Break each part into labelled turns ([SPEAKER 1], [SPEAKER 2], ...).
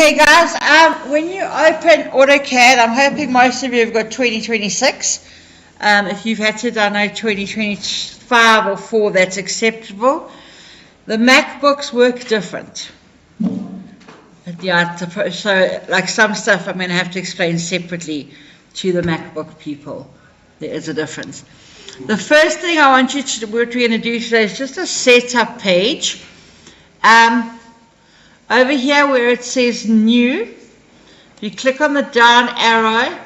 [SPEAKER 1] Okay guys, when you open AutoCAD, I'm hoping most of you have got 2026. If you've had to download 2025 or 4, that's acceptable. The MacBooks work different. Yeah, so like some stuff I'm going to have to explain separately to the MacBook people. There is a difference. The first thing I want you to, what we're going to do today is just a setup page. Over here where it says new, you click on the down arrow,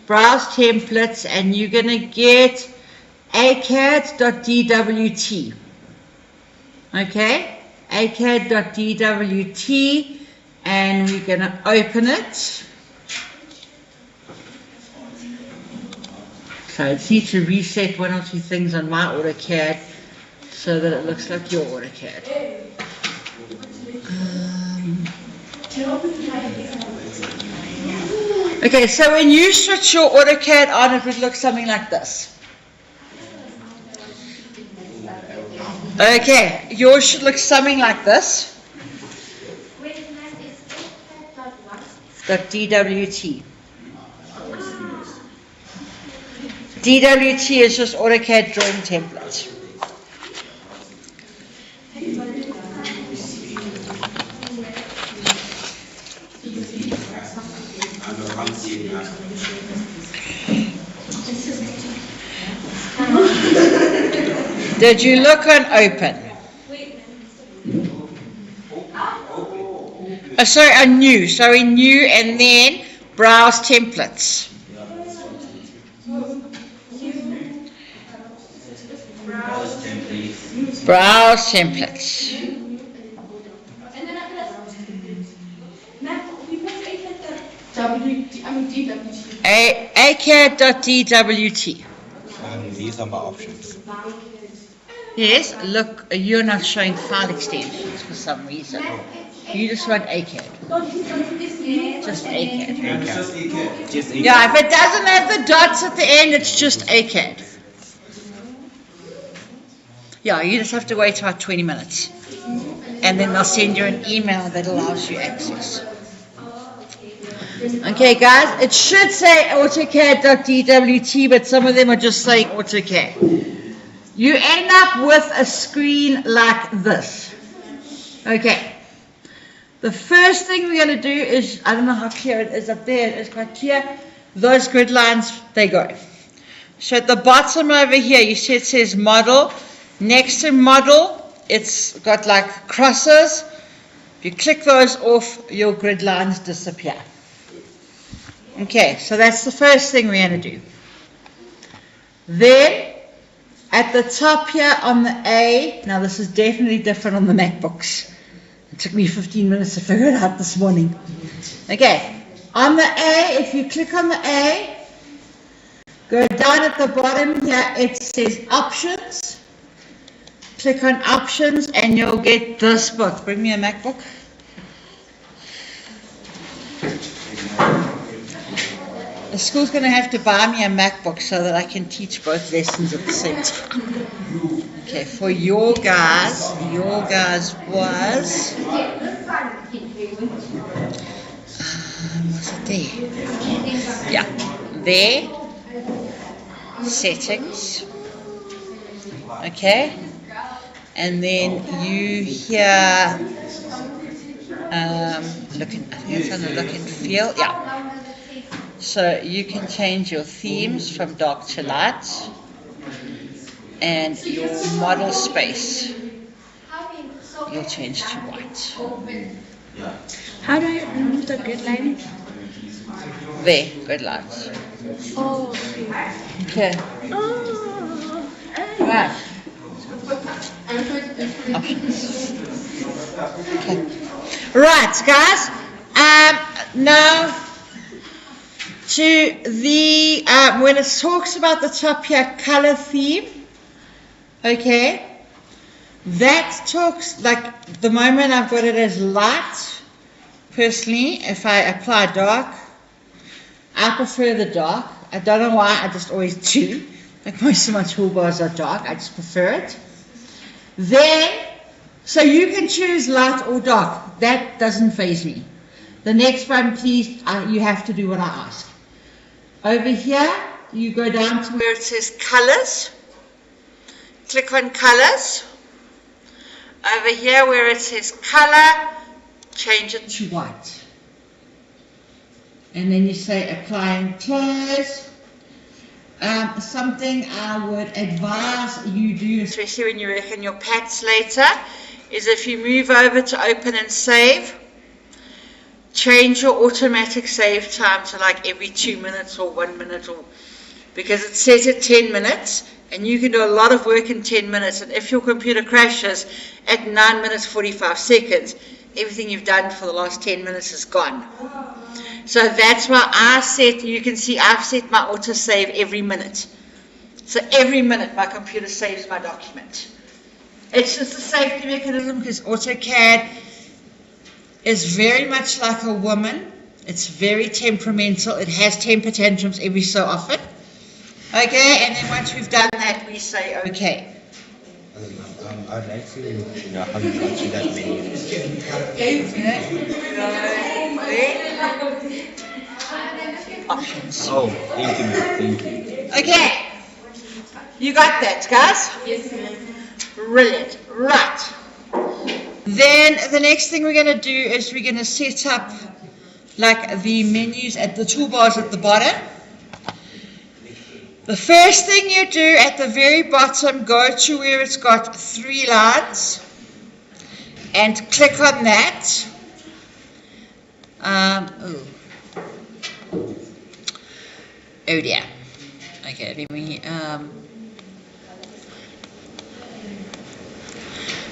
[SPEAKER 1] browse templates, and you're going to get AutoCAD.dwt. Okay, AutoCAD.dwt, and we're going to open it. So I just need to reset one or two things on my AutoCAD so that it looks like your AutoCAD. Okay, so when you switch your AutoCAD on, it would look something like this. Okay, yours should look something like this. .dwt. DWT is just AutoCAD drawing template. Did you look on open? Oh, sorry, on new. Sorry, new, and then browse templates. Browse templates. AutoCAD.dwt.
[SPEAKER 2] These are my options.
[SPEAKER 1] Yes, look, you're not showing file extensions for some reason. You just want AutoCAD. Just AutoCAD. Yeah, if it doesn't have the dots at the end, it's just AutoCAD. Yeah, you just have to wait about 20 minutes. And then they'll send you an email that allows you access. Okay, guys, it should say AutoCAD.dwt, but some of them are just saying AutoCAD. You end up with a screen like this. Okay. The first thing we're going to do is, I don't know how clear it is up there, it's quite clear. Those grid lines, they go. So at the bottom over here, you see it says model. Next to model, it's got like crosses. If you click those off, your grid lines disappear. Okay, so that's the first thing we're going to do. Then, at the top here on the A, now this is definitely different on the MacBooks. It took me 15 minutes to figure it out this morning. Okay, on the A, if you click on the A, go down at the bottom here, it says options. Click on options and you'll get this book. Bring me a MacBook. The school's going to have to buy me a MacBook so that I can teach both lessons at the same time. Okay, for your guys was, was it there? Yeah, there, settings, okay, and then you here, I think it's on the look and feel, yeah. So you can change your themes from dark to light and your model space. You'll change to white.
[SPEAKER 3] How do I remove the grid line?
[SPEAKER 1] There, grid lines.
[SPEAKER 3] Oh,
[SPEAKER 1] okay.
[SPEAKER 3] Oh.
[SPEAKER 1] Right. Options. Okay. Right, guys. Now, to the, when it talks about the top here, color theme, okay, that talks, like, the moment I've got it as light, personally, if I apply dark, I prefer the dark. I don't know why, I just always do. Like most of my toolbars are dark, I just prefer it. Then, so you can choose light or dark, that doesn't faze me. The next one, please, you have to do what I ask. Over here, you go down to where it says colors. Click on colors. Over here where it says color, change it to white. And then you say apply and close. Something I would advise you do, especially when you work in your pats later, is if you move over to open and save, change your automatic save time to like every 2 minutes or 1 minute, or because it's set at 10 minutes and you can do a lot of work in 10 minutes, and if your computer crashes at 9 minutes 45 seconds, everything you've done for the last 10 minutes is gone. So that's why I set, you can see I've set my autosave every minute. So every minute my computer saves my document. It's just a safety mechanism because AutoCAD is very much like a woman. It's very temperamental. It has temper tantrums every so often. Okay, and then once we've done that, we say okay.
[SPEAKER 2] I'd like to know how you got to that menu.
[SPEAKER 1] Options.
[SPEAKER 2] Oh, thank you.
[SPEAKER 1] Okay, you got that, guys?
[SPEAKER 3] Yes, ma'am.
[SPEAKER 1] Brilliant. Right. Then the next thing we're going to do is we're going to set up like the menus at the toolbars at the bottom. The first thing you do at the very bottom, go to where it's got 3 lines and click on that. Oh dear. Okay, let me.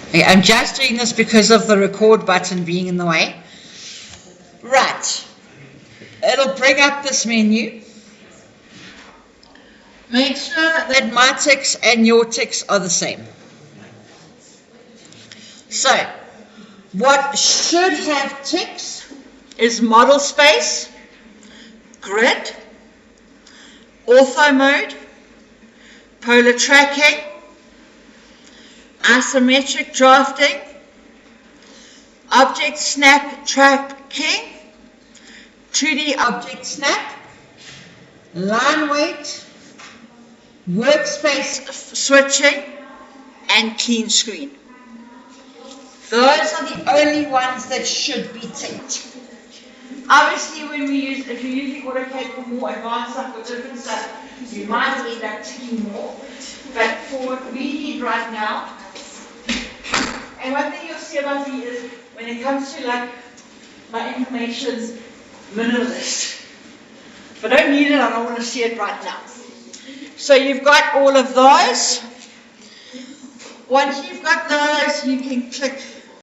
[SPEAKER 1] Okay, I'm just doing this because of the record button being in the way. Right. It'll bring up this menu. Make sure that my ticks and your ticks are the same. So, what should have ticks is model space, grid, ortho mode, polar tracking, isometric drafting, object snap tracking, 2D object snap, line weight, workspace switching, and clean screen. Those are the only ones that should be ticked. Obviously, when we use, if you're using AutoCAD for more advanced stuff or different stuff, you might end up ticking more. But for what we need right now, and one thing you'll see about me is when it comes to like my information's minimalist. If I don't need it, I don't want to see it right now. So you've got all of those. Once you've got those, you can click